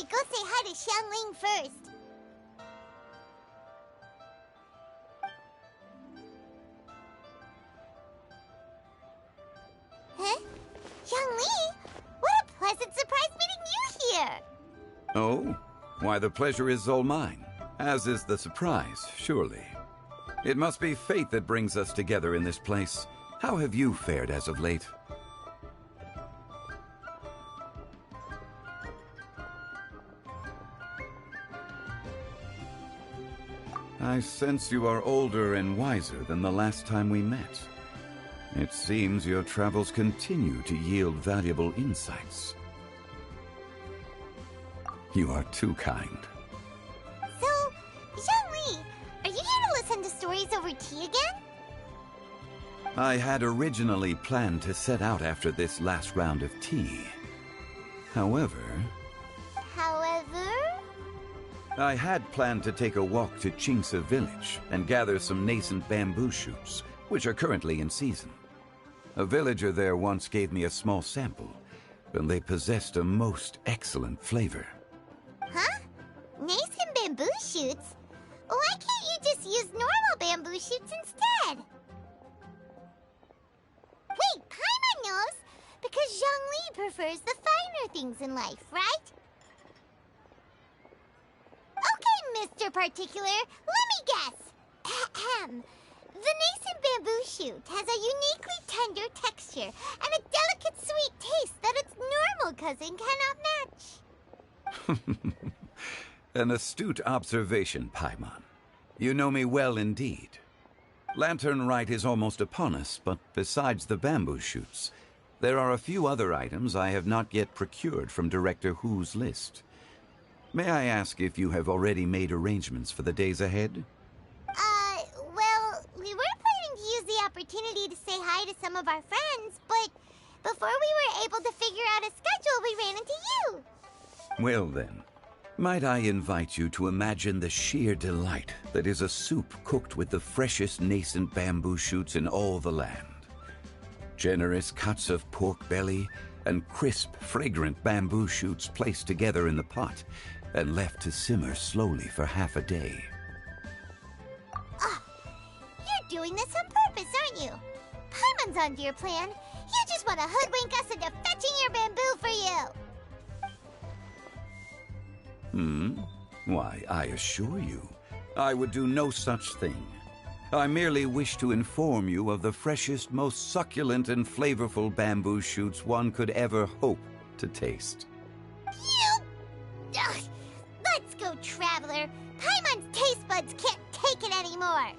should go say hi to Xiangling first. Huh? Xiangling? What a pleasant surprise meeting you here! Oh? Why, the pleasure is all mine. As is the surprise, surely. It must be fate that brings us together in this place. How have you fared as of late? I sense you are older and wiser than the last time we met. It seems your travels continue to yield valuable insights. You are too kind. So, Zhongli, are you here to listen to stories over tea again? I had originally planned to set out after this last round of tea. However, I had planned to take a walk to Qingce village and gather some nascent bamboo shoots, which are currently in season. A villager there once gave me a small sample, and they possessed a most excellent flavor. Huh? Nascent bamboo shoots? Why can't you just use normal bamboo shoots instead? Wait, Paimon knows! Because Zhongli prefers the finer things in life, right? Okay, Mr. Particular, let me guess. Ahem. The nascent bamboo shoot has a uniquely tender texture and a delicate sweet taste that its normal cousin cannot match. An astute observation, Paimon. You know me well indeed. Lantern Rite is almost upon us, but besides the bamboo shoots, there are a few other items I have not yet procured from Director Hu's list. May I ask if you have already made arrangements for the days ahead? Well, we were planning to use the opportunity to say hi to some of our friends, but before we were able to figure out a schedule, we ran into you. Well then, might I invite you to imagine the sheer delight that is a soup cooked with the freshest nascent bamboo shoots in all the land. Generous cuts of pork belly and crisp, fragrant bamboo shoots placed together in the pot and left to simmer slowly for half a day. You're doing this on purpose, aren't you? Paimon's onto your plan. You just want to hoodwink us into fetching your bamboo for you. Why, I assure you, I would do no such thing. I merely wish to inform you of the freshest, most succulent and flavorful bamboo shoots one could ever hope to taste. Ugh. Let's go, Traveler. Paimon's taste buds can't take it anymore.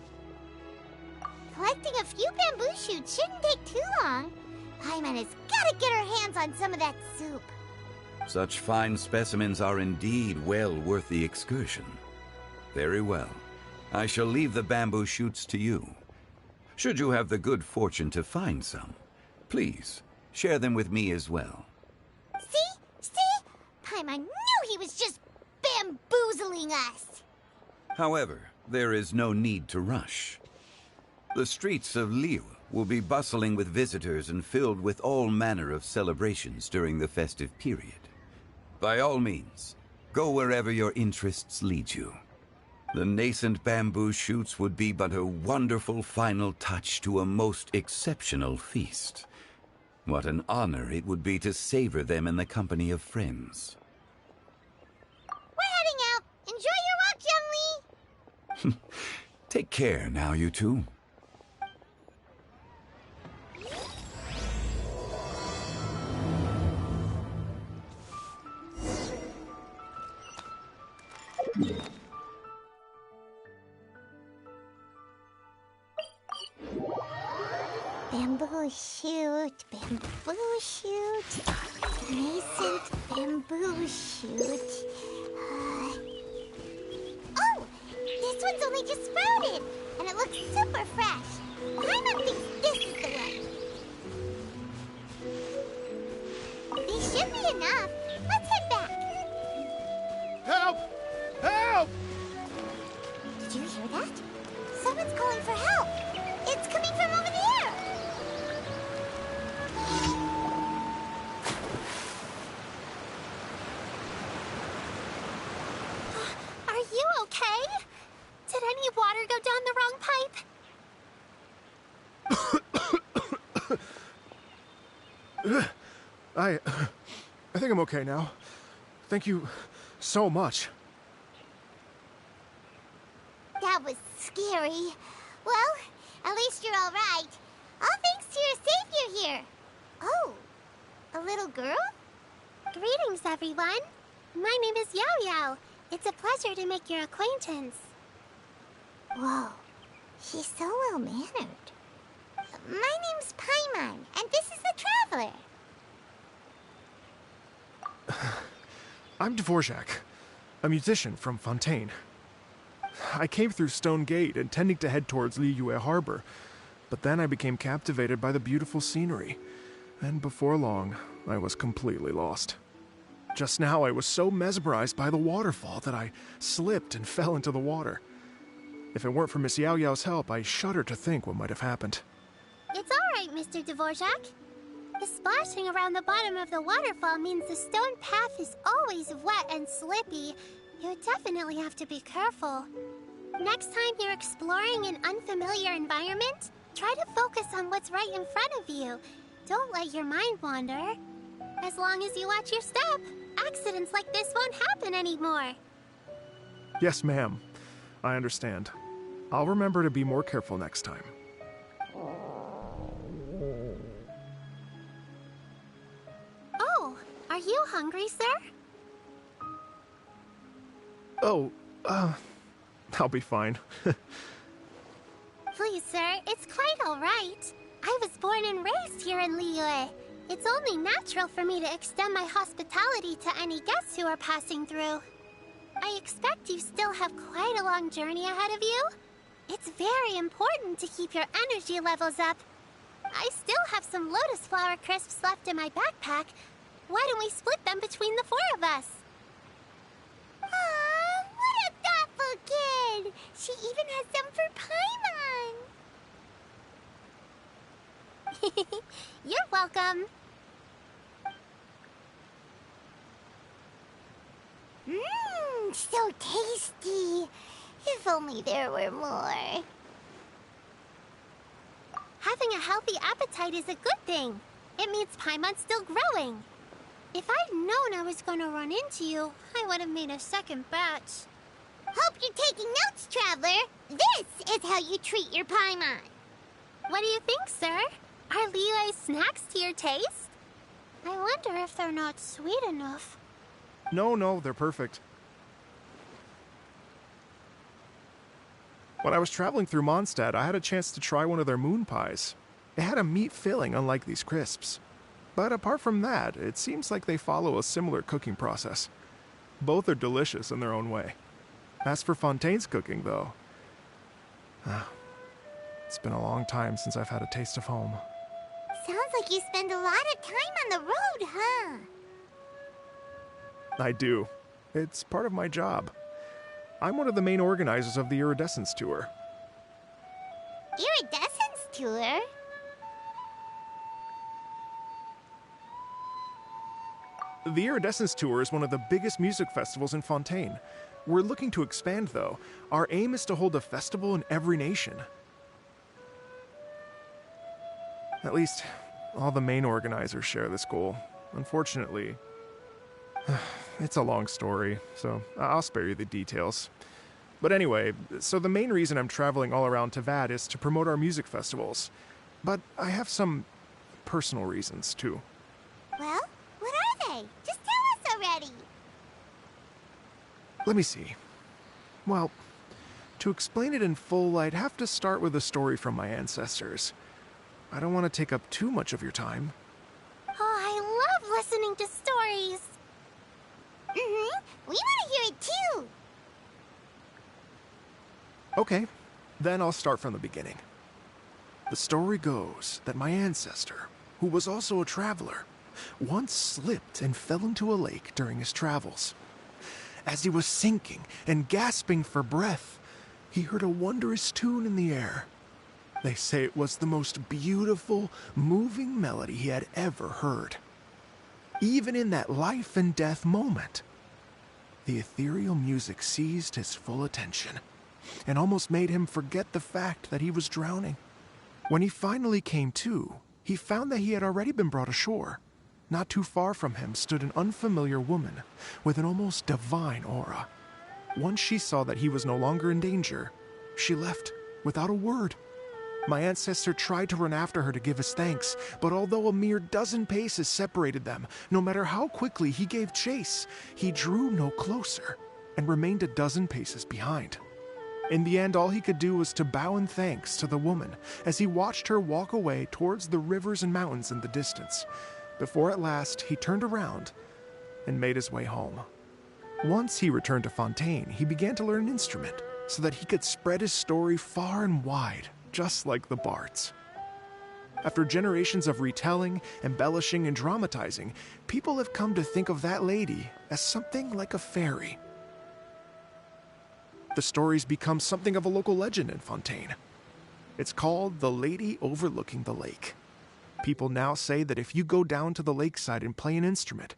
Collecting a few bamboo shoots shouldn't take too long. Paimon has got to get her hands on some of that soup. Such fine specimens are indeed well worth the excursion. Very well. I shall leave the bamboo shoots to you. Should you have the good fortune to find some, please share them with me as well. See? Paimon knew he was just bamboozling us. However, there is no need to rush. The streets of Liu will be bustling with visitors and filled with all manner of celebrations during the festive period. By all means, go wherever your interests lead you. The nascent bamboo shoots would be but a wonderful final touch to a most exceptional feast. What an honor it would be to savor them in the company of friends. We're heading out. Enjoy your walk, Zhongli. Take care now, you two. Bamboo shoot, nascent bamboo shoot. Oh, this one's only just sprouted, and it looks super fresh. Paimon thinks this is the one. These should be enough. Let's head back. Help! Help! Did you hear that? Someone's calling for help. It's coming from over there. I think I'm okay now. Thank you so much. That was scary. Well, at least you're all right. All thanks to your savior here. Oh, a little girl? Greetings, everyone. My name is Yao Yao. It's a pleasure to make your acquaintance. Whoa, she's so well-mannered. My name's Paimon, and this is the Traveler. I'm Dvorak, a musician from Fontaine. I came through Stone Gate intending to head towards Liyue Harbor, but then I became captivated by the beautiful scenery, and before long, I was completely lost. Just now, I was so mesmerized by the waterfall that I slipped and fell into the water. If it weren't for Miss Yao Yao's help, I shudder to think what might have happened. It's all right, Mr. Dvorak. The splashing around the bottom of the waterfall means the stone path is always wet and slippy. You definitely have to be careful. Next time you're exploring an unfamiliar environment, try to focus on what's right in front of you. Don't let your mind wander. As long as you watch your step, accidents like this won't happen anymore. Yes, ma'am. I understand. I'll remember to be more careful next time. Oh, are you hungry, sir? Oh, I'll be fine. Please, sir, it's quite all right. I was born and raised here in Liyue. It's only natural for me to extend my hospitality to any guests who are passing through. I expect you still have quite a long journey ahead of you. It's very important to keep your energy levels up. I still have some lotus flower crisps left in my backpack. Why don't we split them between the four of us? Aw, what a thoughtful kid! She even has some for Paimon. You're welcome. Mmm, so tasty. If only there were more. Having a healthy appetite is a good thing. It means Paimon's still growing. If I'd known I was going to run into you, I would have made a second batch. Hope you're taking notes, Traveler. This is how you treat your Paimon. What do you think, sir? Are Liyue snacks to your taste? I wonder if they're not sweet enough. No, they're perfect. When I was traveling through Mondstadt, I had a chance to try one of their moon pies. It had a meat filling, unlike these crisps. But apart from that, it seems like they follow a similar cooking process. Both are delicious in their own way. As for Fontaine's cooking, though, it's been a long time since I've had a taste of home. Sounds like you spend a lot of time on the road, huh? I do. It's part of my job. I'm one of the main organizers of the Iridescence Tour. Iridescence Tour? The Iridescence Tour is one of the biggest music festivals in Fontaine. We're looking to expand, though. Our aim is to hold a festival in every nation. At least, all the main organizers share this goal. Unfortunately, it's a long story, so I'll spare you the details. But anyway, so the main reason I'm traveling all around Tavad is to promote our music festivals. But I have some personal reasons, too. Well, what are they? Just tell us already. Let me see. Well, to explain it in full, I'd have to start with a story from my ancestors. I don't want to take up too much of your time. Oh, I love listening to stories. We want to hear it too. Okay, then I'll start from the beginning. The story goes that my ancestor, who was also a traveler, once slipped and fell into a lake during his travels. As he was sinking and gasping for breath, he heard a wondrous tune in the air. They say it was the most beautiful, moving melody he had ever heard. Even in that life and death moment, the ethereal music seized his full attention and almost made him forget the fact that he was drowning. When he finally came to, he found that he had already been brought ashore. Not too far from him stood an unfamiliar woman with an almost divine aura. Once she saw that he was no longer in danger, she left without a word. My ancestor tried to run after her to give his thanks, but although a mere dozen paces separated them, no matter how quickly he gave chase, he drew no closer and remained a dozen paces behind. In the end, all he could do was to bow in thanks to the woman as he watched her walk away towards the rivers and mountains in the distance, before at last he turned around and made his way home. Once he returned to Fontaine, he began to learn an instrument so that he could spread his story far and wide, just like the bards. After generations of retelling, embellishing, and dramatizing, people have come to think of that lady as something like a fairy. The story's become something of a local legend in Fontaine. It's called the Lady Overlooking the Lake. People now say that if you go down to the lakeside and play an instrument,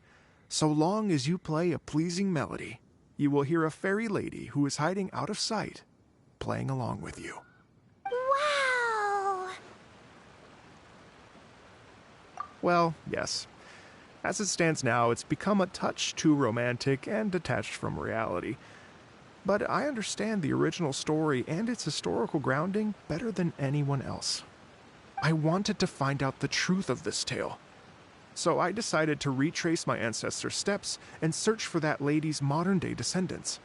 so long as you play a pleasing melody, you will hear a fairy lady who is hiding out of sight, playing along with you. Wow! Well, yes. As it stands now, it's become a touch too romantic and detached from reality. But I understand the original story and its historical grounding better than anyone else. I wanted to find out the truth of this tale. So I decided to retrace my ancestors' steps and search for that lady's modern-day descendants.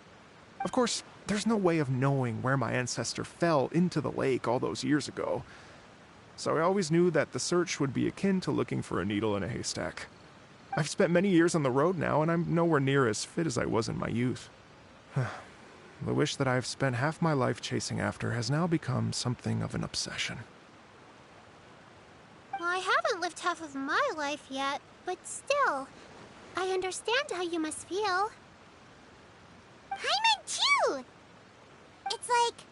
Of course, there's no way of knowing where my ancestor fell into the lake all those years ago. So I always knew that the search would be akin to looking for a needle in a haystack. I've spent many years on the road now, and I'm nowhere near as fit as I was in my youth. The wish that I've spent half my life chasing after has now become something of an obsession. Well, I haven't lived half of my life yet, but still, I understand how you must feel. Paimon too! It's like...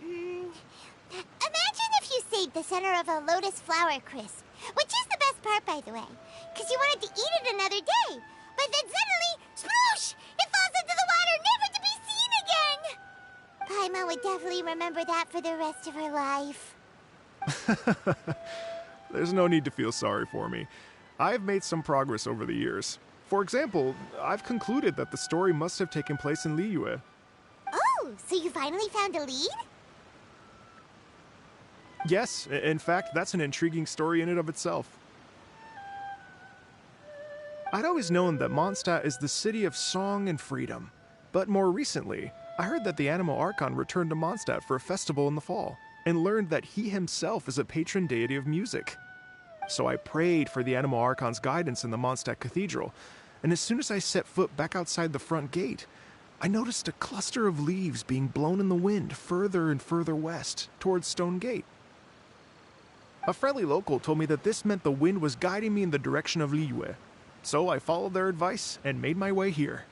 imagine if you saved the center of a lotus flower crisp, which is the best part, by the way, because you wanted to eat it another day. But then suddenly, sploosh! It falls into the water, never to be seen again! Paimon would definitely remember that for the rest of her life. There's no need to feel sorry for me. I've made some progress over the years. For example, I've concluded that the story must have taken place in Liyue. Oh, so you finally found a lead? Yes, in fact, that's an intriguing story in and of itself. I'd always known that Mondstadt is the city of song and freedom. But more recently, I heard that the Anemo Archon returned to Mondstadt for a festival in the fall, and learned that he himself is a patron deity of music. So I prayed for the Anemo Archon's guidance in the Mondstadt Cathedral, and as soon as I set foot back outside the front gate, I noticed a cluster of leaves being blown in the wind further and further west, towards Stone Gate. A friendly local told me that this meant the wind was guiding me in the direction of Liyue, so I followed their advice and made my way here.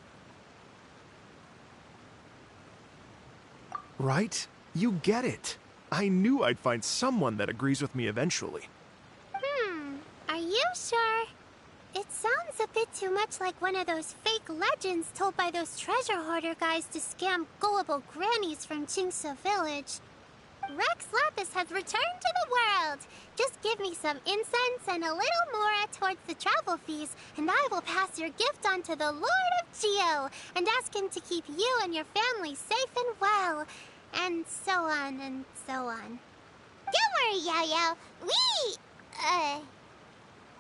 Right? You get it. I knew I'd find someone that agrees with me eventually. Are you sure? It sounds a bit too much like one of those fake legends told by those treasure hoarder guys to scam gullible grannies from Jingsa Village. Rex Lapis has returned to the world. Just give me some incense and a little more towards the travel fees, and I will pass your gift on to the Lord of Geo and ask him to keep you and your family safe and well. And so on and so on. Don't worry, Yao Yao.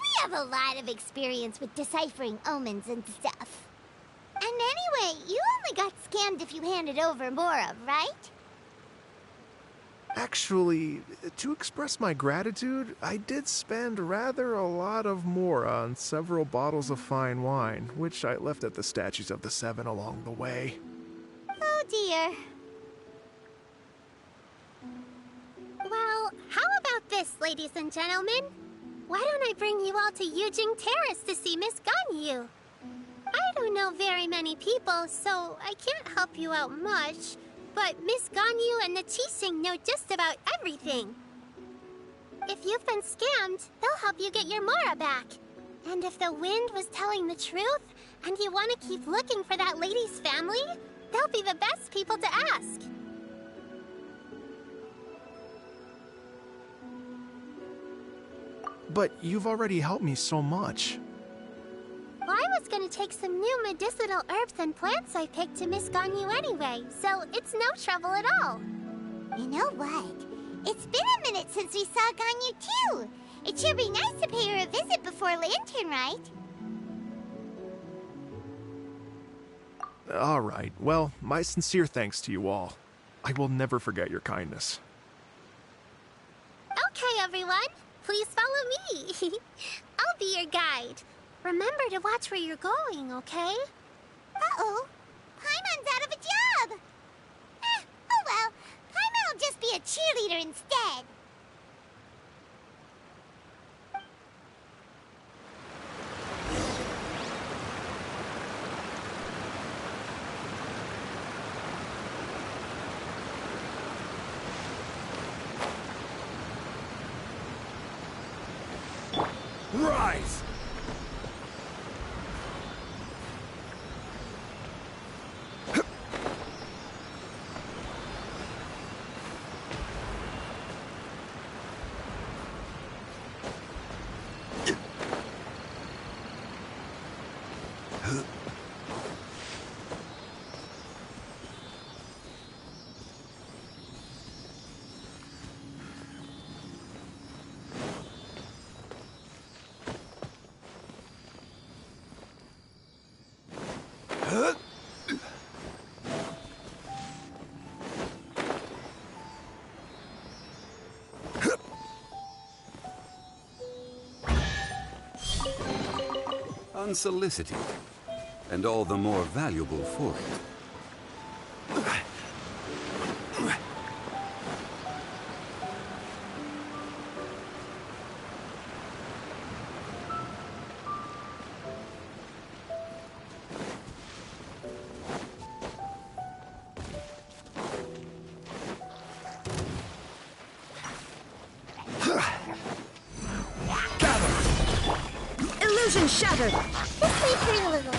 We have a lot of experience with deciphering omens and stuff. And anyway, you only got scammed if you handed over Mora, right? Actually, to express my gratitude, I did spend rather a lot of Mora on several bottles of fine wine, which I left at the Statues of the Seven along the way. Oh dear. Well, how about this, ladies and gentlemen? Why don't I bring you all to Yujing Terrace to see Miss Ganyu? I don't know very many people, so I can't help you out much. But Miss Ganyu and the Qixing know just about everything. If you've been scammed, they'll help you get your Mora back. And if the wind was telling the truth, and you want to keep looking for that lady's family, they'll be the best people to ask. But you've already helped me so much. Well, I was gonna take some new medicinal herbs and plants I picked to Miss Ganyu anyway, so it's no trouble at all. You know what? It's been a minute since we saw Ganyu too. It sure be nice to pay her a visit before Lantern, right? All right. Well, my sincere thanks to you all. I will never forget your kindness. Okay, everyone. Please follow me. I'll be your guide. Remember to watch where you're going, okay? Uh-oh. Paimon's out of a job. Oh well. Paimon will just be a cheerleader instead. Rise! Unsolicited, and all the more valuable for it. Illusion shattered! Just wait for a little.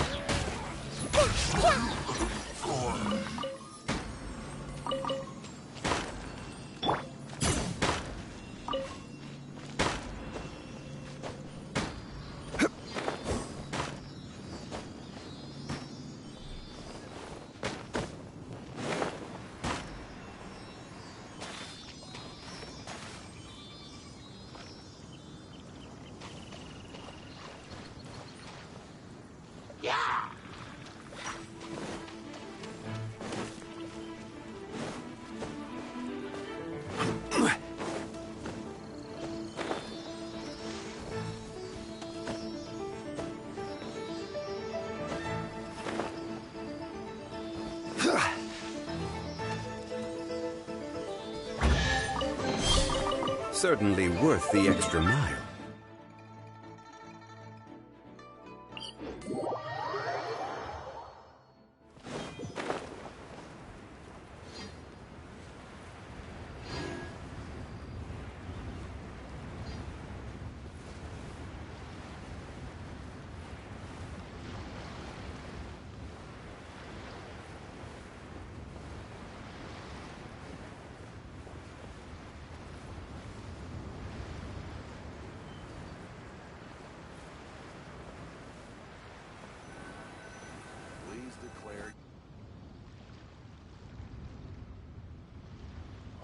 Certainly worth the extra mile.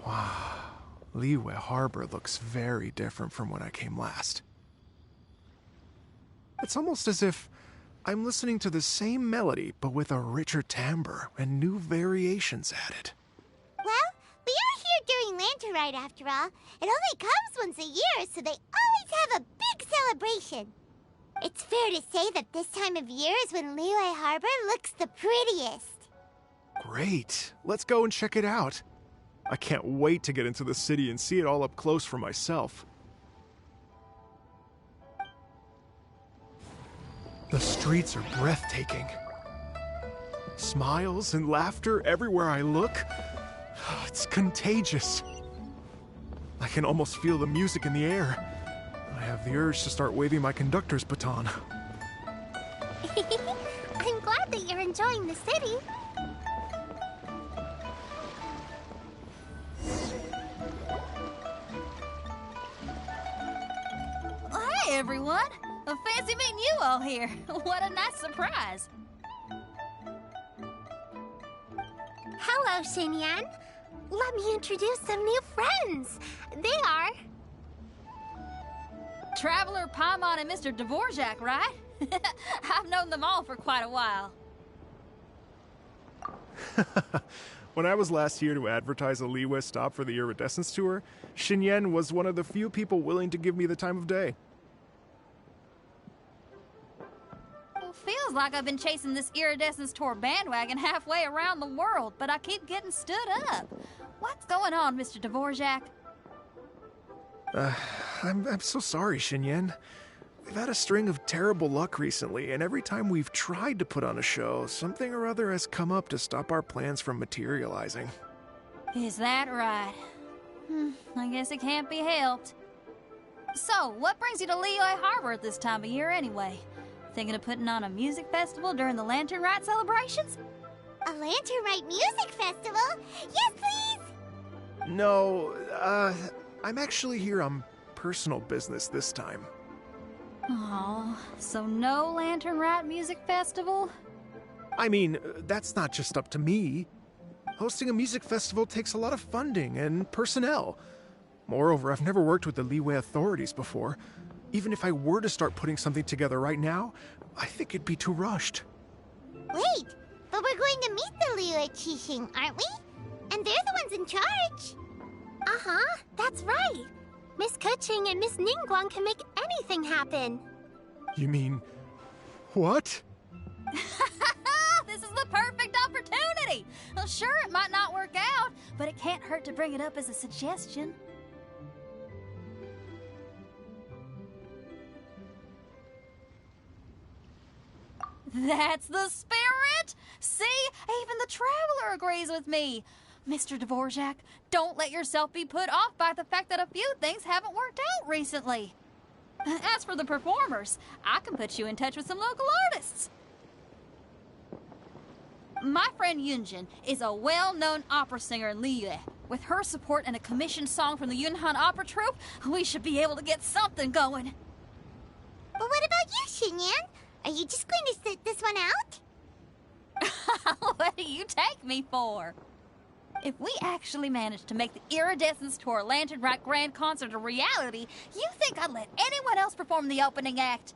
Wow. Liyue Harbor looks very different from when I came last. It's almost as if I'm listening to the same melody, but with a richer timbre and new variations added. Well, we are here during Lantern Rite after all. It only comes once a year, so they always have a big celebration. It's fair to say that this time of year is when Liyue Harbor looks the prettiest. Great. Let's go and check it out. I can't wait to get into the city and see it all up close for myself. The streets are breathtaking. Smiles and laughter everywhere I look. It's contagious. I can almost feel the music in the air. I have the urge to start waving my conductor's baton. I'm glad that you're enjoying the city. Huh? everyone. Fancy meeting you all here. What a nice surprise. Hello, Xinyan. Let me introduce some new friends. They are... Traveler, Paimon, and Mr. Dvorak, right? I've known them all for quite a while. When I was last here to advertise a Liyue stop for the Iridescence Tour, Xinyan was one of the few people willing to give me the time of day. Well, feels like I've been chasing this Iridescence Tour bandwagon halfway around the world, but I keep getting stood up. What's going on, Mr. Dvorak? I'm so sorry, Xinyan. We've had a string of terrible luck recently, and every time we've tried to put on a show, something or other has come up to stop our plans from materializing. Is that right? I guess it can't be helped. So, what brings you to Liyue Harbor at this time of year anyway? Thinking of putting on a music festival during the Lantern Rite celebrations? A Lantern Rite music festival? Yes, please! No, I'm actually here on personal business this time. Oh, so no Lantern Rite music festival? I mean, that's not just up to me. Hosting a music festival takes a lot of funding and personnel. Moreover, I've never worked with the Liyue authorities before. Even if I were to start putting something together right now, I think it'd be too rushed. Wait, but we're going to meet the Liyue Qixing, aren't we? And they're the ones in charge. Uh-huh, that's right. Miss Keqing and Miss Ningguang can make anything happen. You mean... what? This is the perfect opportunity! Well, sure, it might not work out, but it can't hurt to bring it up as a suggestion. That's the spirit! See? Even the Traveler agrees with me. Mr. Dvorak, don't let yourself be put off by the fact that a few things haven't worked out recently. As for the performers, I can put you in touch with some local artists. My friend Yunjin is a well-known opera singer in Liyue. With her support and a commissioned song from the Yunhan Opera Troupe, we should be able to get something going. But what about you, Xinyan? Are you just going to sit this one out? What do you take me for? If we actually manage to make the Iridescence Tour Lantern Rite Grand Concert a reality, you think I'd let anyone else perform the opening act?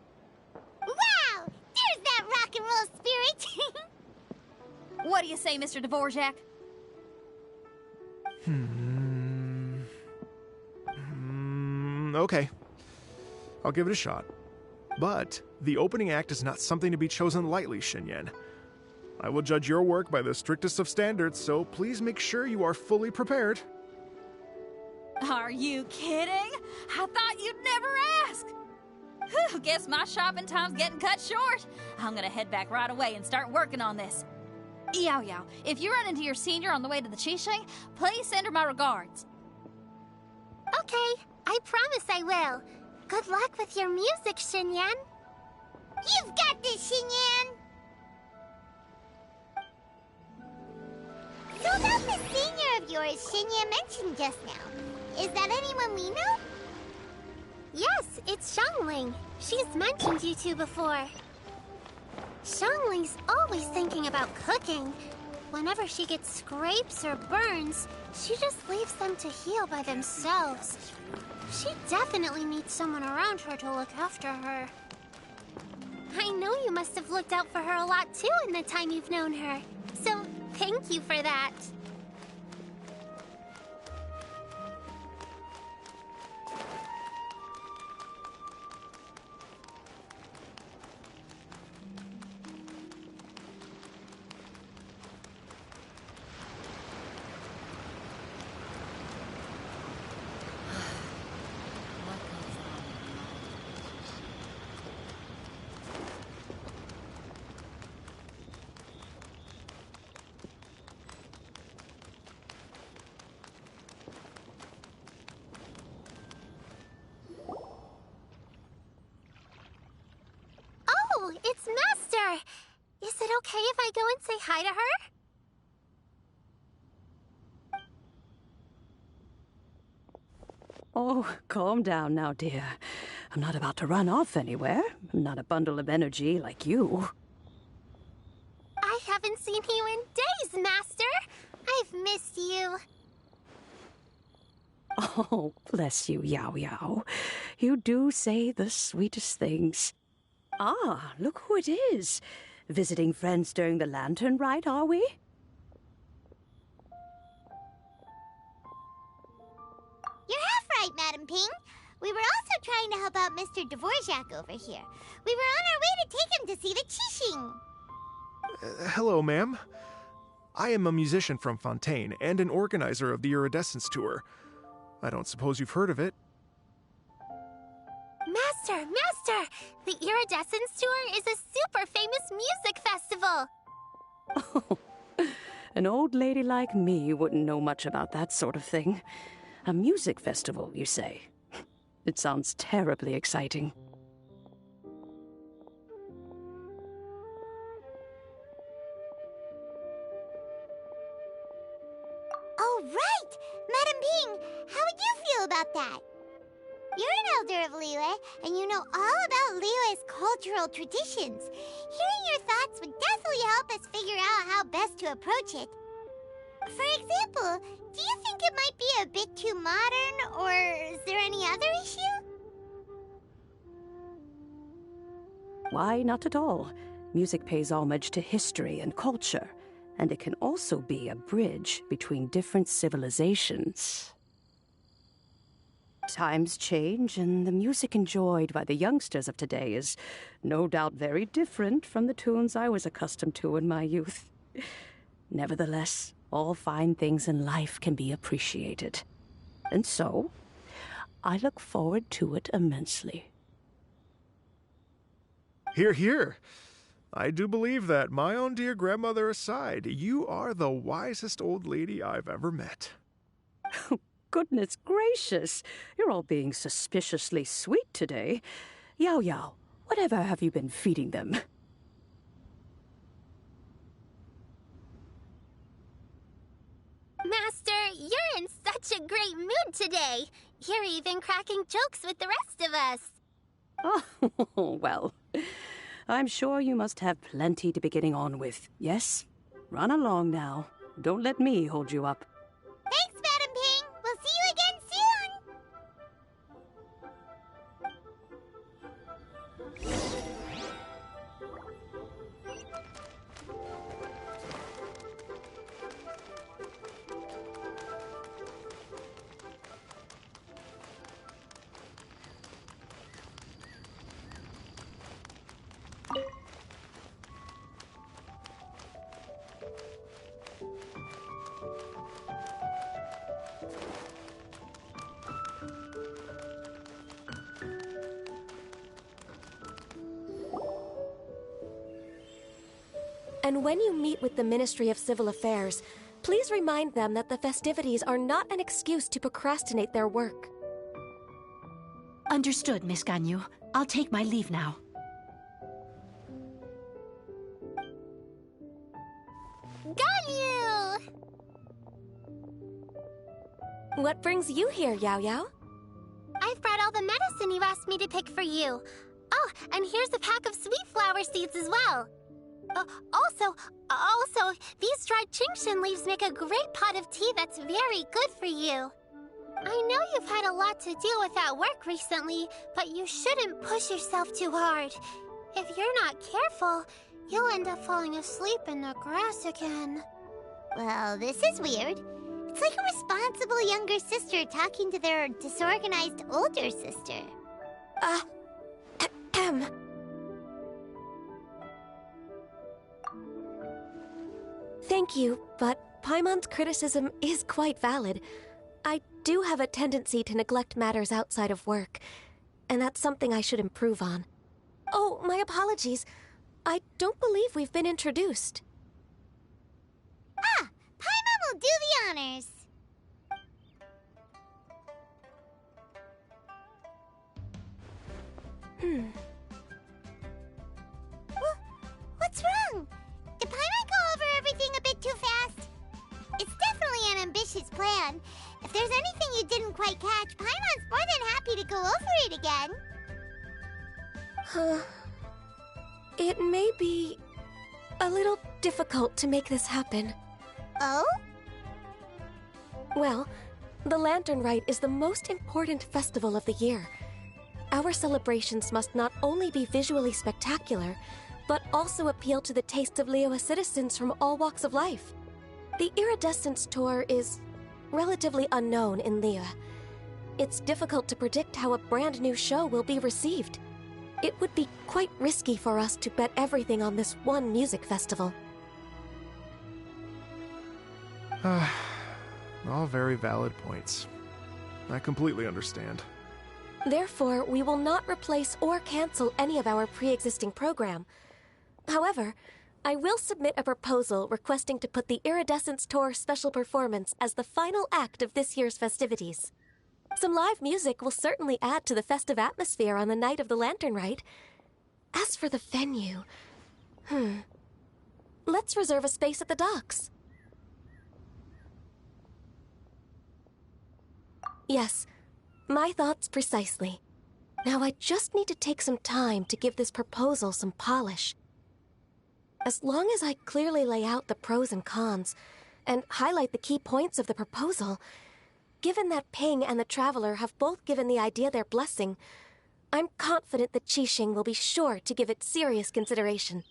Wow! There's that rock and roll spirit! What do you say, Mr. Dvorak? Okay. I'll give it a shot. But the opening act is not something to be chosen lightly, Xinyan. I will judge your work by the strictest of standards, so please make sure you are fully prepared. Are you kidding? I thought you'd never ask. Whew, guess my shopping time's getting cut short. I'm gonna head back right away and start working on this. Yao Yao, if you run into your senior on the way to the Qixing, please send her my regards. Okay, I promise I will. Good luck with your music, Xinyan. You've got this, Xinyan! So about the senior of yours Xinyan mentioned just now, is that anyone we know? Yes, it's Xiangling. She's mentioned you two before. Xiangling's always thinking about cooking. Whenever she gets scrapes or burns, she just leaves them to heal by themselves. She definitely needs someone around her to look after her. I know you must have looked out for her a lot too in the time you've known her. So, thank you for that. Oh, it's Master! Is it okay if I go and say hi to her? Oh, calm down now, dear. I'm not about to run off anywhere. I'm not a bundle of energy like you. I haven't seen you in days, Master. I've missed you. Oh, bless you, Yao Yao. You do say the sweetest things. Ah, look who it is. Visiting friends during the lantern rite, are we? You're half right, Madam Ping. We were also trying to help out Mr. Dvorak over here. We were on our way to take him to see the Qixing. Hello, ma'am. I am a musician from Fontaine and an organizer of the Iridescence Tour. I don't suppose you've heard of it. Master! The Iridescence Tour is a super famous music festival! Oh, an old lady like me wouldn't know much about that sort of thing. A music festival, you say? It sounds terribly exciting. Oh, right! Madam Ping, how would you feel about that? You're an elder of Liyue, and you know all about Liyue's cultural traditions. Hearing your thoughts would definitely help us figure out how best to approach it. For example, do you think it might be a bit too modern, or is there any other issue? Why, not at all. Music pays homage to history and culture, and it can also be a bridge between different civilizations. Times change, and the music enjoyed by the youngsters of today is no doubt very different from the tunes I was accustomed to in my youth. Nevertheless, all fine things in life can be appreciated. And so, I look forward to it immensely. Hear, hear. I do believe that, my own dear grandmother aside, you are the wisest old lady I've ever met. Goodness gracious, you're all being suspiciously sweet today. Yao Yao, whatever have you been feeding them? Master, you're in such a great mood today. You're even cracking jokes with the rest of us. Oh, well, I'm sure you must have plenty to be getting on with, yes? Run along now. Don't let me hold you up. Thanks, Madam Ping. We'll see you again soon. And when you meet with the Ministry of Civil Affairs, please remind them that the festivities are not an excuse to procrastinate their work. Understood, Miss Ganyu. I'll take my leave now. Ganyu! What brings you here, Yao Yao? I've brought all the medicine you asked me to pick for you. Oh, and here's a pack of sweet flower seeds as well. Also, these dried Qingshan leaves make a great pot of tea that's very good for you. I know you've had a lot to deal with at work recently, but you shouldn't push yourself too hard. If you're not careful, you'll end up falling asleep in the grass again. Well, this is weird. It's like a responsible younger sister talking to their disorganized older sister. Thank you, but Paimon's criticism is quite valid. I do have a tendency to neglect matters outside of work, and that's something I should improve on. Oh, my apologies. I don't believe we've been introduced. Ah, Paimon will do the honors. What's wrong? Did Paimon go over everything a bit too fast? It's definitely an ambitious plan. If there's anything you didn't quite catch, Paimon's more than happy to go over it again. It may be a little difficult to make this happen. Oh? Well, the Lantern Rite is the most important festival of the year. Our celebrations must not only be visually spectacular, but also appeal to the tastes of Liyue citizens from all walks of life. The Iridescence Tour is relatively unknown in Liyue. It's difficult to predict how a brand new show will be received. It would be quite risky for us to bet everything on this one music festival. All very valid points. I completely understand. Therefore, we will not replace or cancel any of our pre-existing program. However, I will submit a proposal requesting to put the Iridescence Tour special performance as the final act of this year's festivities. Some live music will certainly add to the festive atmosphere on the night of the Lantern Rite. As for the venue, let's reserve a space at the docks. Yes, my thoughts precisely. Now I just need to take some time to give this proposal some polish. As long as I clearly lay out the pros and cons, and highlight the key points of the proposal, given that Ping and the Traveler have both given the idea their blessing, I'm confident that Qixing will be sure to give it serious consideration.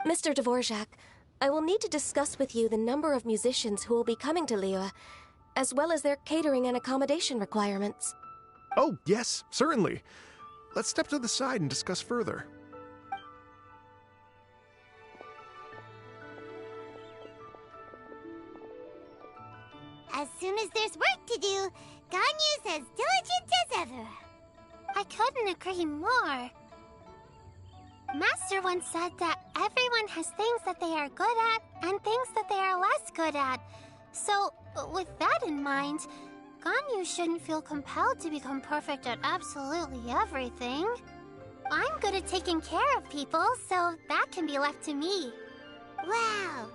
Mr. Dvorak, I will need to discuss with you the number of musicians who will be coming to Liyue, as well as their catering and accommodation requirements. Oh, yes, certainly. Let's step to the side and discuss further. As soon as there's work to do, GameuZ's as diligent as ever. I couldn't agree more. Master once said that everyone has things that they are good at and things that they are less good at. So, with that in mind, GameuZ shouldn't feel compelled to become perfect at absolutely everything. I'm good at taking care of people, so that can be left to me. Wow.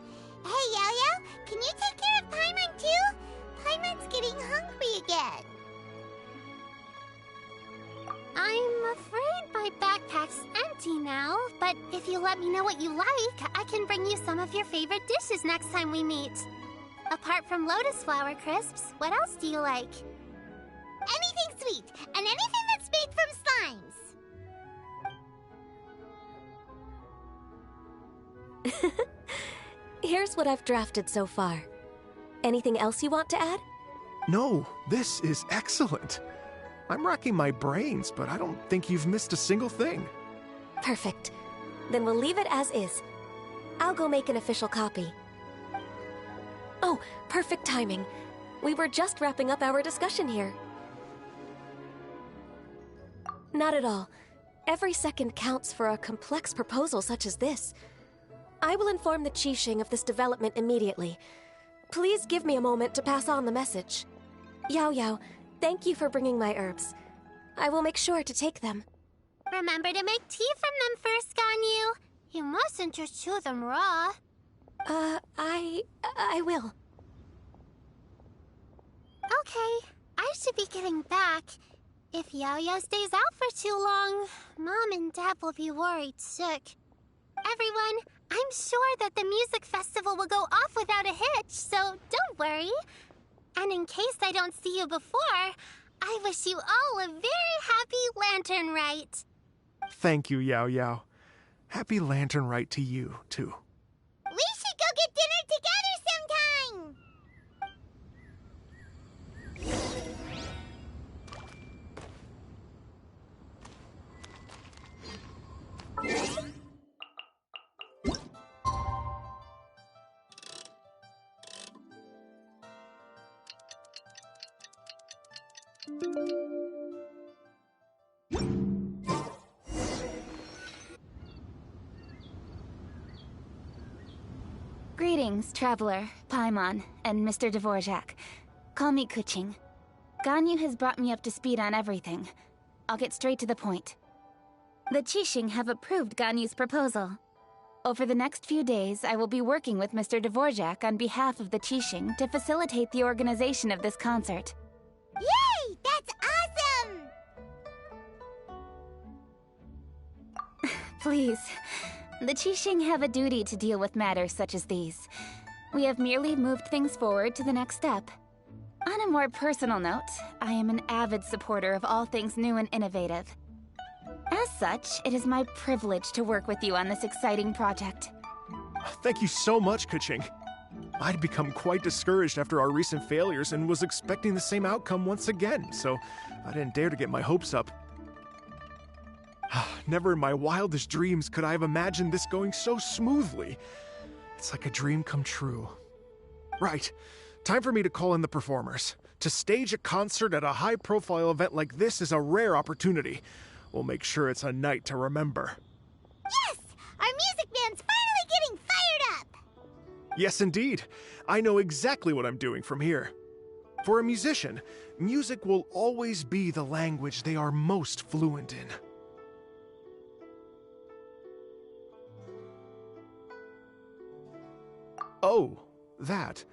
Hey, Yo-Yo, can you take care of Paimon too? Paimon's getting hungry again. I'm afraid my backpack's empty now, but if you let me know what you like, I can bring you some of your favorite dishes next time we meet. Apart from lotus flower crisps, what else do you like? Anything sweet, and anything that's made from slimes. Here's what I've drafted so far. Anything else you want to add? No, this is excellent. I'm racking my brains, but I don't think you've missed a single thing. Perfect. Then we'll leave it as is. I'll go make an official copy. Oh, perfect timing. We were just wrapping up our discussion here. Not at all. Every second counts for a complex proposal such as this. I will inform the Qixing of this development immediately. Please give me a moment to pass on the message. Yao, thank you for bringing my herbs. I will make sure to take them. Remember to make tea from them first, Ganyu. You mustn't just chew them raw. I will. Okay, I should be getting back. If Yo-Yo stays out for too long, Mom and Dad will be worried sick. Everyone, I'm sure that the music festival will go off without a hitch, so don't worry. And in case I don't see you before, I wish you all a very happy Lantern Rite. Thank you, Yao. Happy Lantern Rite to you, too. We should go get dinner together sometime! Greetings, Traveler, Paimon, and Mr. Dvorak. Call me Kuching. Ganyu has brought me up to speed on everything. I'll get straight to the point. The Qixing have approved Ganyu's proposal. Over the next few days, I will be working with Mr. Dvorak on behalf of the Qixing to facilitate the organization of this concert. Yay! That's awesome! Please. The Qixing have a duty to deal with matters such as these. We have merely moved things forward to the next step. On a more personal note, I am an avid supporter of all things new and innovative. As such, it is my privilege to work with you on this exciting project. Thank you so much, Keqing. I'd become quite discouraged after our recent failures and was expecting the same outcome once again, so I didn't dare to get my hopes up. Never in my wildest dreams could I have imagined this going so smoothly. It's like a dream come true. Right. Time for me to call in the performers. To stage a concert at a high-profile event like this is a rare opportunity. We'll make sure it's a night to remember. Yes! Our music band's finally getting fired up! Yes, indeed. I know exactly what I'm doing from here. For a musician, music will always be the language they are most fluent in. Oh, that.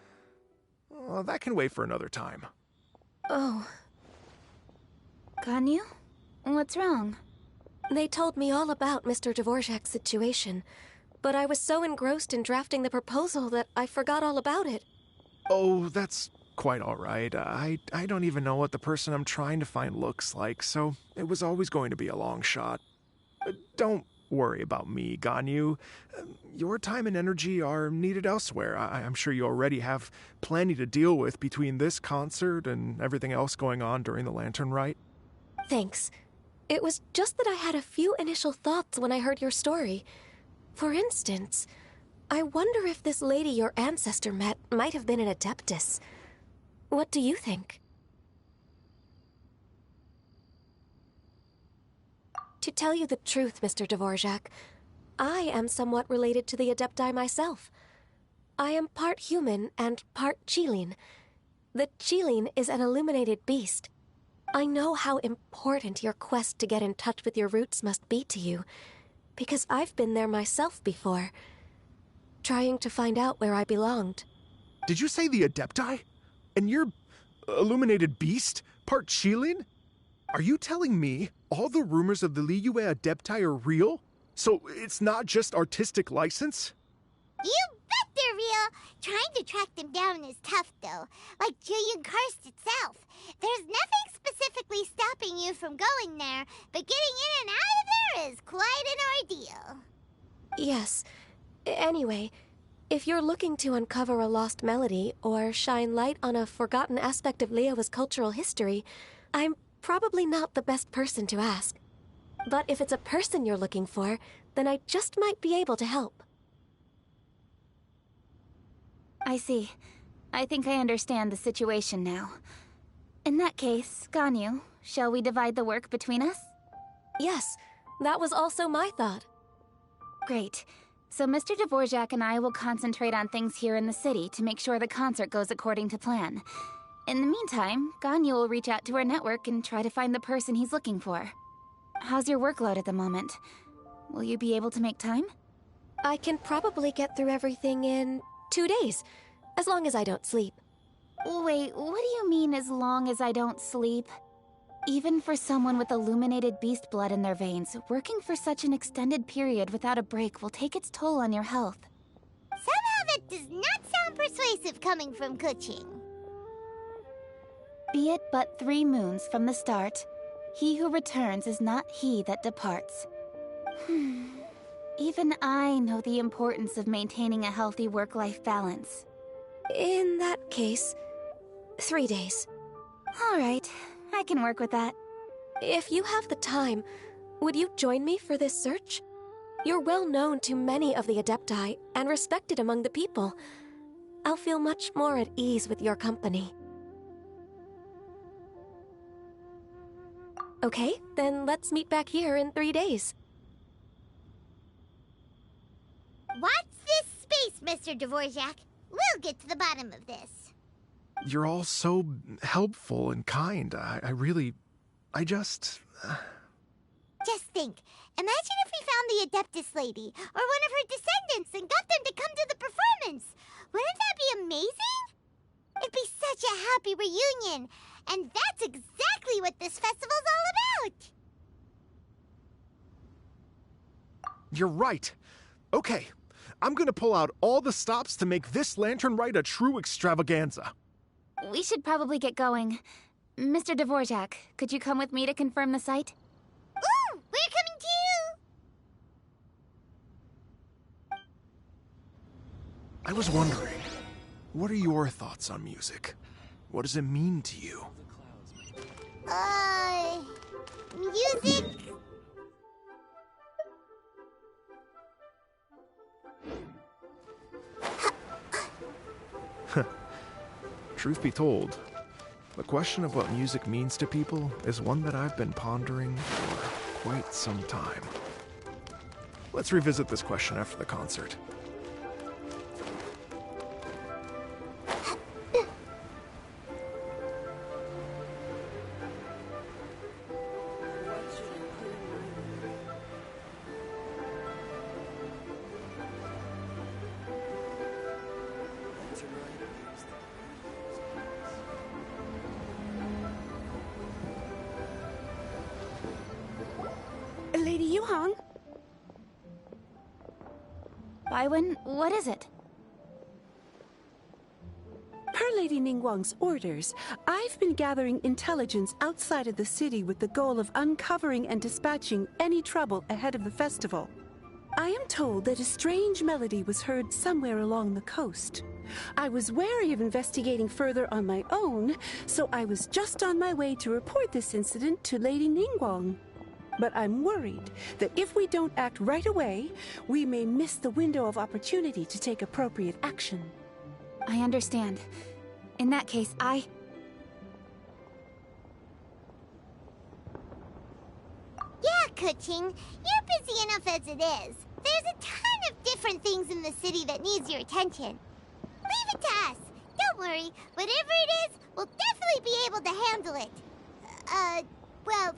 That can wait for another time. Oh. Ganyu? What's wrong? They told me all about Mr. Dvorak's situation, but I was so engrossed in drafting the proposal that I forgot all about it. Oh, that's quite all right. I don't even know what the person I'm trying to find looks like, so it was always going to be a long shot. Don't worry about me, Ganyu. Your time and energy are needed elsewhere. I'm sure you already have plenty to deal with between this concert and everything else going on during the Lantern Rite. Thanks. It was just that I had a few initial thoughts when I heard your story. For instance, I wonder if this lady your ancestor met might have been an Adeptus. What do you think? To tell you the truth, Mr. Dvorak, I am somewhat related to the Adepti myself. I am part human and part Qilin. The Qilin is an illuminated beast. I know how important your quest to get in touch with your roots must be to you, because I've been there myself before, trying to find out where I belonged. Did you say the Adepti? And you're illuminated beast? Part Qilin? Are you telling me all the rumors of the Liyue Adepti are real? So it's not just artistic license? You bet they're real! Trying to track them down is tough, though. Like Julian Karst itself. There's nothing specifically stopping you from going there, but getting in and out of there is quite an ordeal. Yes. Anyway, if you're looking to uncover a lost melody or shine light on a forgotten aspect of Liyue's cultural history, I'm probably not the best person to ask. But if it's a person you're looking for, then I just might be able to help. I see. I think I understand the situation now. In that case, Ganyu, shall we divide the work between us? Yes, that was also my thought. Great. So Mr. Dvorak and I will concentrate on things here in the city to make sure the concert goes according to plan. In the meantime, Ganyu will reach out to our network and try to find the person he's looking for. How's your workload at the moment? Will you be able to make time? I can probably get through everything in 2 days, as long as I don't sleep. Wait, what do you mean, as long as I don't sleep? Even for someone with illuminated beast blood in their veins, working for such an extended period without a break will take its toll on your health. Somehow that does not sound persuasive coming from Keqing. Be it but 3 moons from the start, he who returns is not he that departs. Even I know the importance of maintaining a healthy work-life balance. In that case, 3 days. All right, I can work with that. If you have the time, would you join me for this search? You're well known to many of the Adepti and respected among the people. I'll feel much more at ease with your company. Okay, then let's meet back here in 3 days. Watch this space, Mr. Dvorak. We'll get to the bottom of this. You're all so helpful and kind. I just... Just think. Imagine if we found the Adeptus lady, or one of her descendants, and got them to come to the performance. Wouldn't that be amazing? It'd be such a happy reunion. And that's exactly what this festival's all about. You're right. Okay, I'm gonna pull out all the stops to make this lantern ride a true extravaganza. We should probably get going. Mr. Dvorak, could you come with me to confirm the site? Ooh, we're coming too! I was wondering, what are your thoughts on music? What does it mean to you? Music? Truth be told, the question of what music means to people is one that I've been pondering for quite some time. Let's revisit this question after the concert. Lady Yuhang? Baiwen, what is it? Per Lady Ningguang's orders, I've been gathering intelligence outside of the city with the goal of uncovering and dispatching any trouble ahead of the festival. I am told that a strange melody was heard somewhere along the coast. I was wary of investigating further on my own, so I was just on my way to report this incident to Lady Ningguang. But I'm worried that if we don't act right away, we may miss the window of opportunity to take appropriate action. I understand. In that case, Yeah, Kuching, you're busy enough as it is. There's a ton of different things in the city that needs your attention. Leave it to us. Don't worry. Whatever it is, we'll definitely be able to handle it. Well,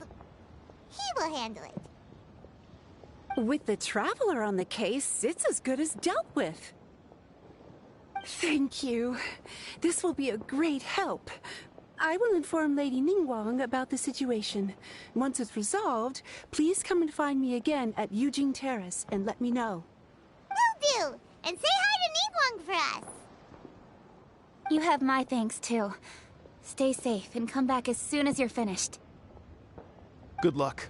he will handle it. With the Traveler on the case, it's as good as dealt with. Thank you. This will be a great help. I will inform Lady Ningguang about the situation. Once it's resolved, please come and find me again at Yujing Terrace and let me know. Will do. And say hi to Ningguang for us. you have my thanks too. Stay safe and come back as soon as you're finished. Good luck.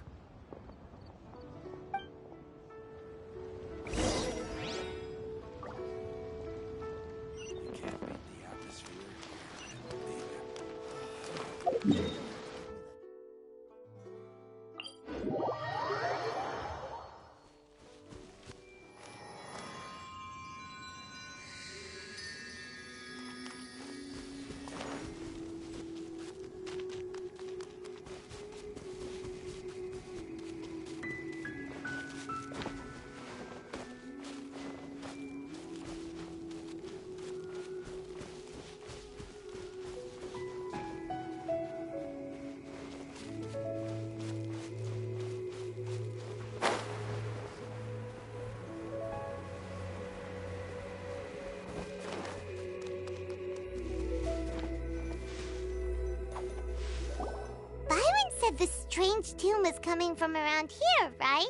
The strange tune is coming from around here, right?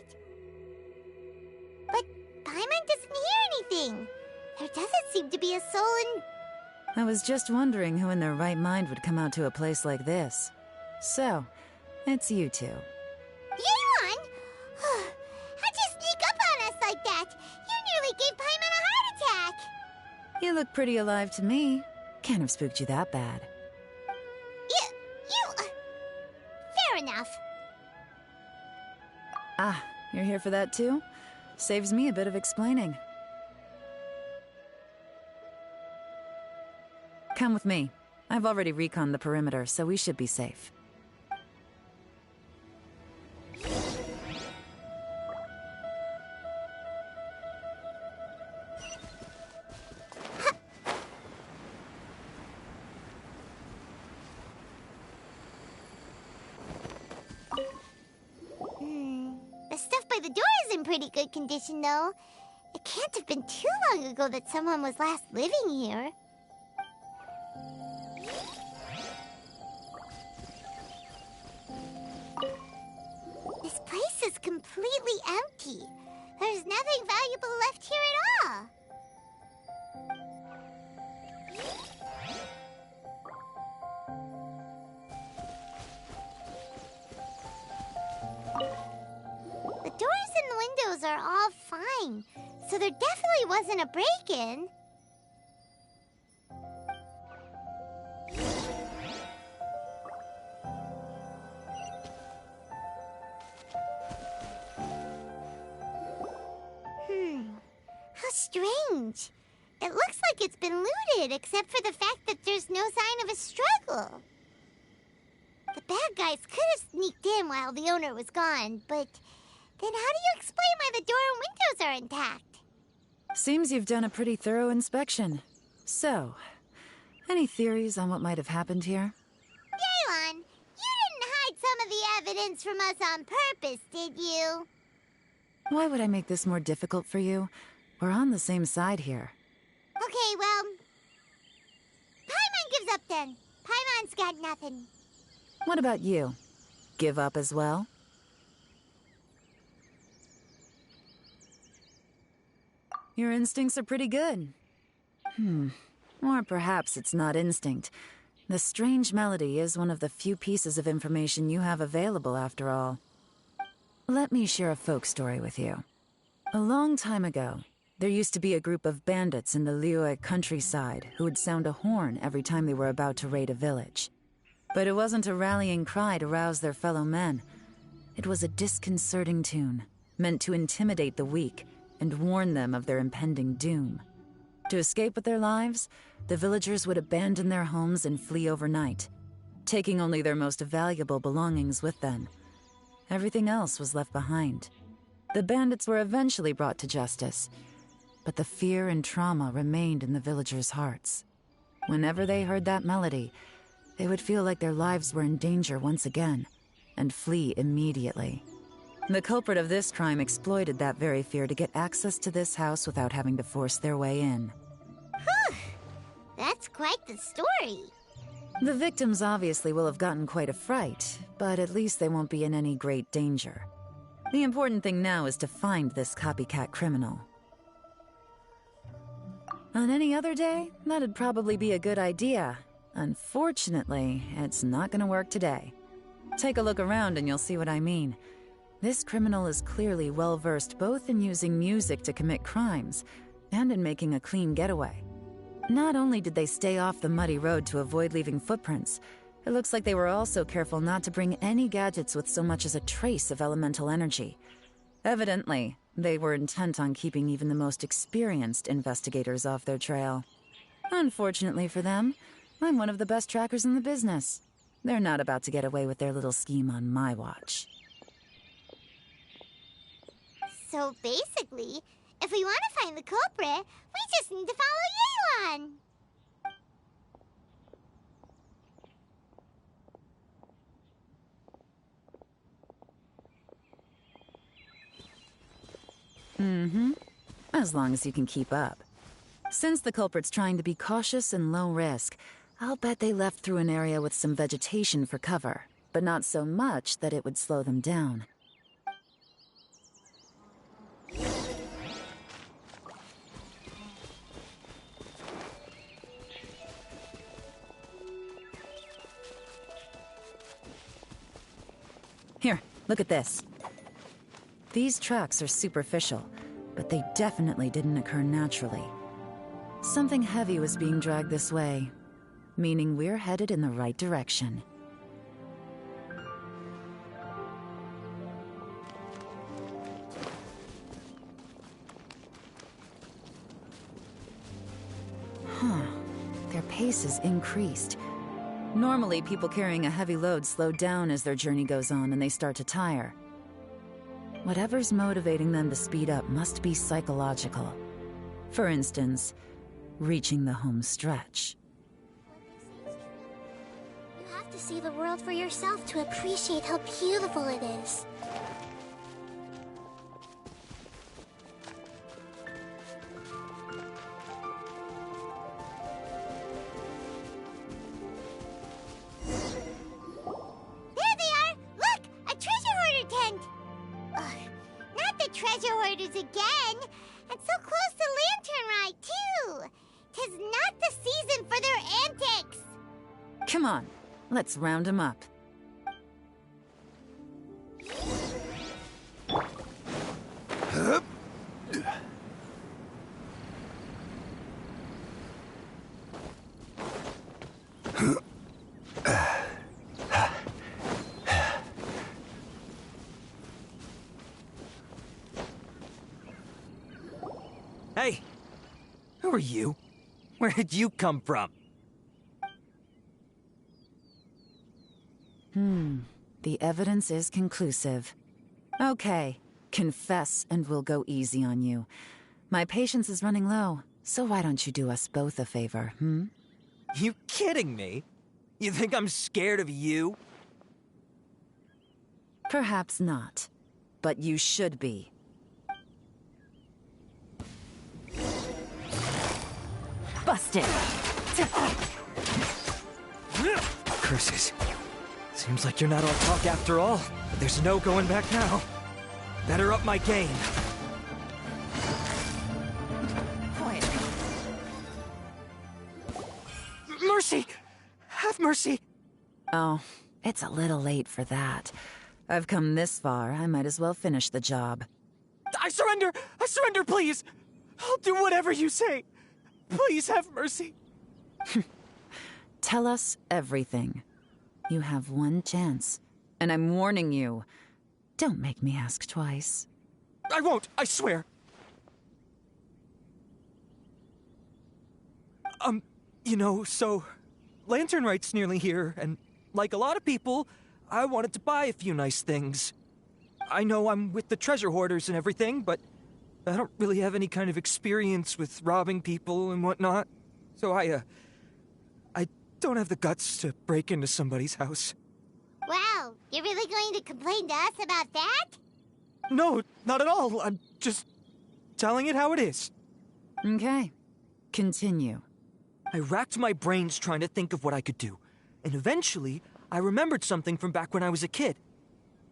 But Paimon doesn't hear anything. There doesn't seem to be a soul in... I was just wondering who in their right mind would come out to a place like this. So, it's you two. Yeon! How'd you sneak up on us like that? You nearly gave Paimon a heart attack! You look pretty alive to me. Can't have spooked you that bad. Fair enough. Ah, you're here for that too? Saves me a bit of explaining. Come with me. I've already reconned the perimeter, so we should be safe. Pretty good condition, though. It can't have been too long ago that someone was last living here. This place is completely empty. There's nothing valuable left here at all. The doors and the windows are all fine, so there definitely wasn't a break-in. How strange. It looks like it's been looted, except for the fact that there's no sign of a struggle. The bad guys could have sneaked in while the owner was gone, but then how do you explain why the door and windows are intact? Seems you've done a pretty thorough inspection. So, any theories on what might have happened here? Daylon, you didn't hide some of the evidence from us on purpose, did you? Why would I make this more difficult for you? We're on the same side here. Okay, well, Paimon gives up then. Paimon's got nothing. What about you? Give up as well? Your instincts are pretty good. Or perhaps it's not instinct. The strange melody is one of the few pieces of information you have available, after all. Let me share a folk story with you. A long time ago, there used to be a group of bandits in the Liyue countryside who would sound a horn every time they were about to raid a village. But it wasn't a rallying cry to rouse their fellow men. It was a disconcerting tune, meant to intimidate the weak and warn them of their impending doom. To escape with their lives, the villagers would abandon their homes and flee overnight, taking only their most valuable belongings with them. Everything else was left behind. The bandits were eventually brought to justice, but the fear and trauma remained in the villagers' hearts. Whenever they heard that melody, they would feel like their lives were in danger once again, and flee immediately. The culprit of this crime exploited that very fear to get access to this house without having to force their way in. Whew! That's quite the story. The victims obviously will have gotten quite a fright, but at least they won't be in any great danger. The important thing now is to find this copycat criminal. On any other day, that'd probably be a good idea. Unfortunately, it's not gonna work today. Take a look around and you'll see what I mean. This criminal is clearly well-versed both in using music to commit crimes and in making a clean getaway. Not only did they stay off the muddy road to avoid leaving footprints, it looks like they were also careful not to bring any gadgets with so much as a trace of elemental energy. Evidently, they were intent on keeping even the most experienced investigators off their trail. Unfortunately for them, I'm one of the best trackers in the business. They're not about to get away with their little scheme on my watch. So basically, if we want to find the culprit, we just need to follow Yelan. As long as you can keep up. Since the culprit's trying to be cautious and low risk, I'll bet they left through an area with some vegetation for cover, but not so much that it would slow them down. Here, look at this. These tracks are superficial, but they definitely didn't occur naturally. Something heavy was being dragged this way, meaning we're headed in the right direction. Their pace is increased. Normally, people carrying a heavy load slow down as their journey goes on and they start to tire. Whatever's motivating them to speed up must be psychological. For instance, reaching the home stretch. You have to see the world for yourself to appreciate how beautiful it is. There they are! Look! A treasure hoarder tent! Ugh, not the treasure hoarders again. And so close to Lantern Ride, too. 'Tis not the season for their antics. Come on, let's round them up. Hey, who are you? Where did you come from? The evidence is conclusive. Okay, confess and we'll go easy on you. My patience is running low, so why don't you do us both a favor, You kidding me? You think I'm scared of you? Perhaps not, but you should be. Busted! Curses. Seems like you're not all talk after all, but there's no going back now. Better up my game. Quiet. Mercy! Have mercy! Oh, it's a little late for that. I've come this far, I might as well finish the job. I surrender! I surrender, please! I'll do whatever you say. Please have mercy. Tell us everything. You have one chance, and I'm warning you. Don't make me ask twice. I won't, I swear. You know, so Lantern Right's nearly here, and like a lot of people, I wanted to buy a few nice things. I know I'm with the treasure hoarders and everything, but I don't really have any kind of experience with robbing people and whatnot. So I don't have the guts to break into somebody's house. Wow, you're really going to complain to us about that? No, not at all. I'm just telling it how it is. Okay, continue. I racked my brains trying to think of what I could do, and eventually I remembered something from back when I was a kid.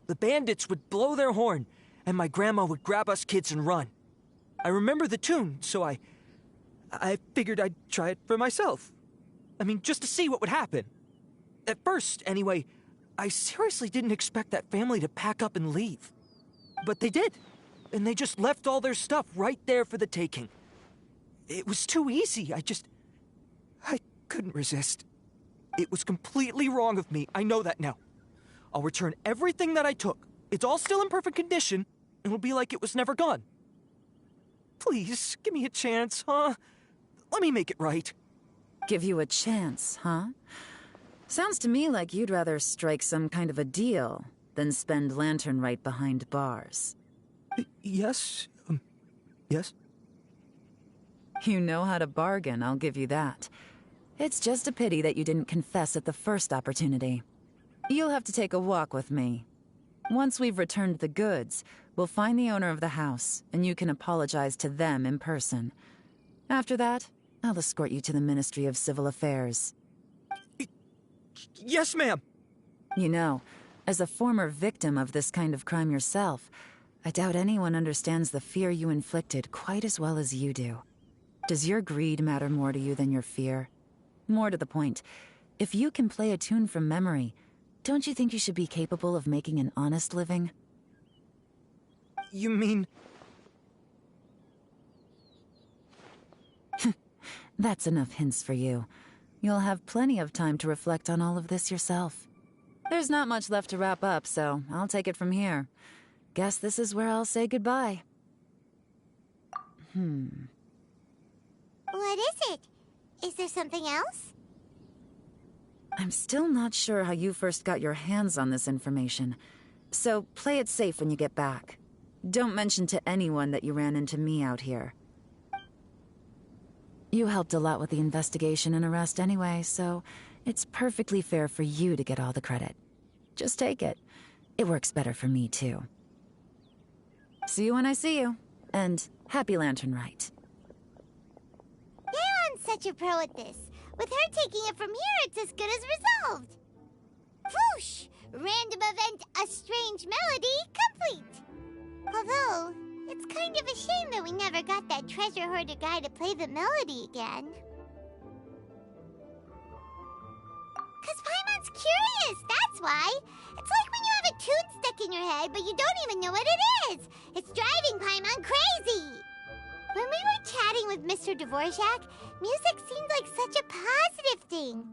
The bandits would blow their horn, and my grandma would grab us kids and run. I remember the tune, so I figured I'd try it for myself. I mean, just to see what would happen. At first, anyway, I seriously didn't expect that family to pack up and leave. But they did, and they just left all their stuff right there for the taking. It was too easy, I couldn't resist. It was completely wrong of me, I know that now. I'll return everything that I took. It's all still in perfect condition, and it'll be like it was never gone. Please, give me a chance, huh? Let me make it right. Give you a chance, huh? Sounds to me like you'd rather strike some kind of a deal than spend Lantern Right behind bars. Yes? Yes? You know how to bargain, I'll give you that. It's just a pity that you didn't confess at the first opportunity. You'll have to take a walk with me. Once we've returned the goods, we'll find the owner of the house, and you can apologize to them in person. After that, I'll escort you to the Ministry of Civil Affairs. Yes, ma'am. You know, as a former victim of this kind of crime yourself, I doubt anyone understands the fear you inflicted quite as well as you do. Does your greed matter more to you than your fear? More to the point, if you can play a tune from memory, don't you think you should be capable of making an honest living? You mean... That's enough hints for you. You'll have plenty of time to reflect on all of this yourself. There's not much left to wrap up, so I'll take it from here. Guess this is where I'll say goodbye. What is it? Is there something else? I'm still not sure how you first got your hands on this information, so play it safe when you get back. Don't mention to anyone that you ran into me out here. You helped a lot with the investigation and arrest anyway, so it's perfectly fair for you to get all the credit. Just take it. It works better for me, too. See you when I see you, and happy Lantern Right. Yeon's such a pro at this. With her taking it from here, it's as good as resolved. Whoosh! Random event, a strange melody, complete. Although, It's kind of a shame that we never got that treasure hoarder guy to play the melody again. Cause Paimon's curious, that's why. It's like when you have a tune stuck in your head, but you don't even know what it is. It's driving Paimon crazy. When we were chatting with Mr. Dvorak, music seemed like such a positive thing.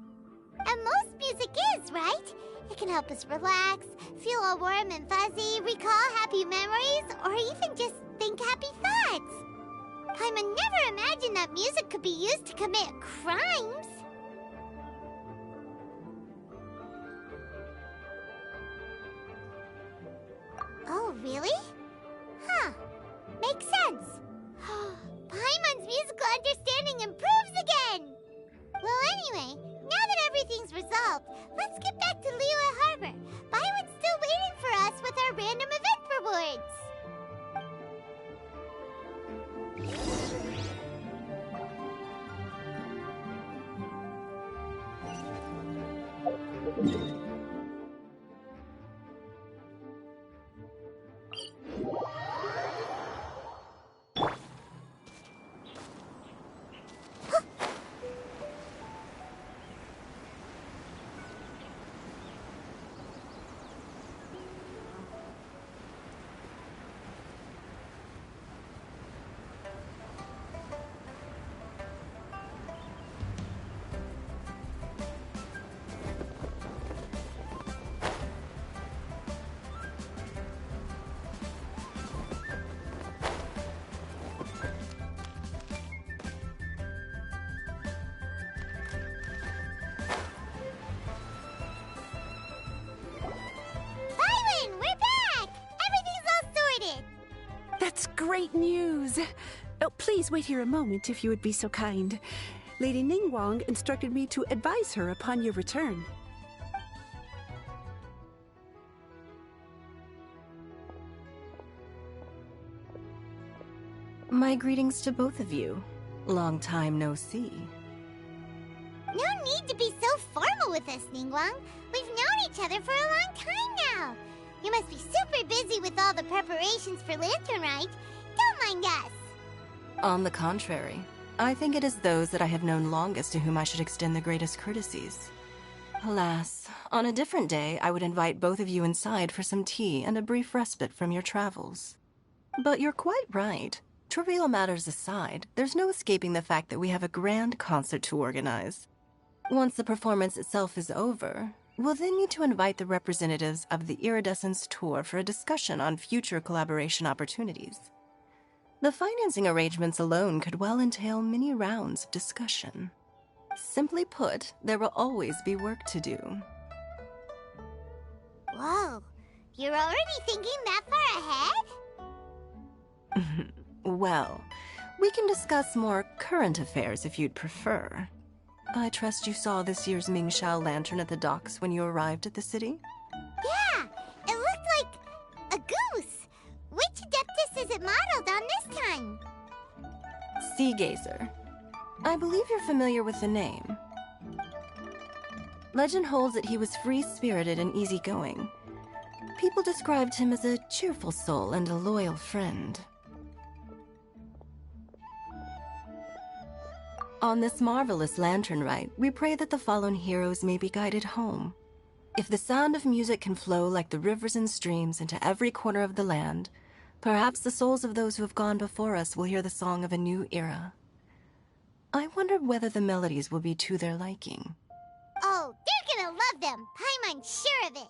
And most music is, right? It can help us relax, feel all warm and fuzzy, recall happy memories, or even just think happy thoughts. Paimon never imagined that music could be used to commit crimes. Oh, really? Huh. Makes sense. Paimon's musical understanding improves again! Well, anyway, now that everything's resolved, let's get back to Liyue Harbor. Byron's still waiting for us with our random event rewards. That's great news! Oh, please wait here a moment if you would be so kind. Lady Ningguang instructed me to advise her upon your return. My greetings to both of you. Long time no see. No need to be so formal with us, Ningguang. We've known each other for a long time now. You must be super busy with all the preparations for Lantern Rite. Don't mind us. On the contrary, I think it is those that I have known longest to whom I should extend the greatest courtesies. Alas, on a different day, I would invite both of you inside for some tea and a brief respite from your travels. But you're quite right. Trivial matters aside, there's no escaping the fact that we have a grand concert to organize. Once the performance itself is over, we'll then need to invite the representatives of the Iridescence Tour for a discussion on future collaboration opportunities. The financing arrangements alone could well entail many rounds of discussion. Simply put, there will always be work to do. Whoa, you're already thinking that far ahead? Well, we can discuss more current affairs if you'd prefer. I trust you saw this year's Mingxiao lantern at the docks when you arrived at the city? Yeah, it looked like a goose. Which Adeptus is it modeled on this time? Sea Gazer. I believe you're familiar with the name. Legend holds that he was free-spirited and easygoing. People described him as a cheerful soul and a loyal friend. On this marvelous lantern rite, we pray that the fallen heroes may be guided home. If the sound of music can flow like the rivers and streams into every corner of the land, perhaps the souls of those who have gone before us will hear the song of a new era. I wonder whether the melodies will be to their liking. Oh, they're gonna love them. Paimon's sure of it.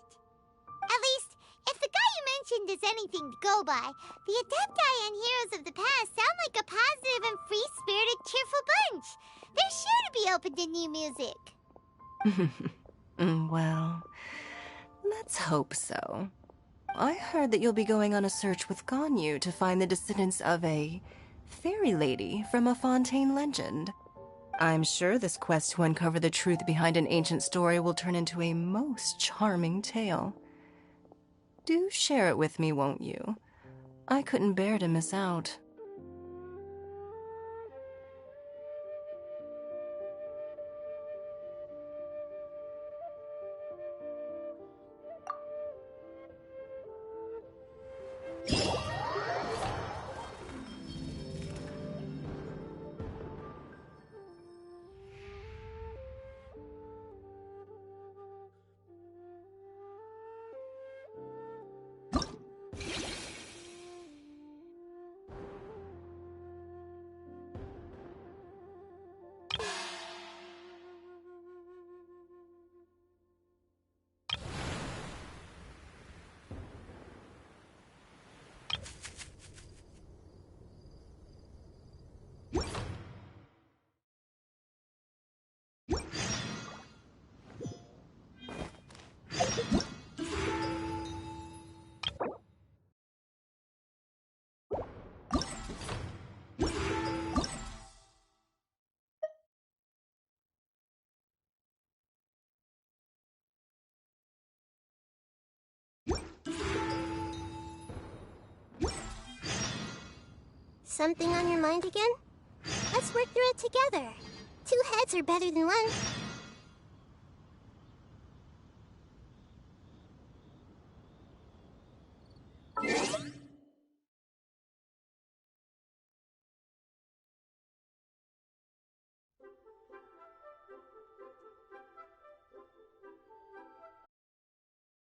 At least, if the guy you mentioned is anything to go by, the Adepti and heroes of the past sound like a positive and free-spirited, cheerful bunch. They're sure to be open to new music. Well, let's hope so. I heard that you'll be going on a search with Ganyu to find the descendants of a fairy lady from a Fontaine legend. I'm sure this quest to uncover the truth behind an ancient story will turn into a most charming tale. Do share it with me, won't you? I couldn't bear to miss out. Something on your mind again? Let's work through it together. 2 heads are better than 1.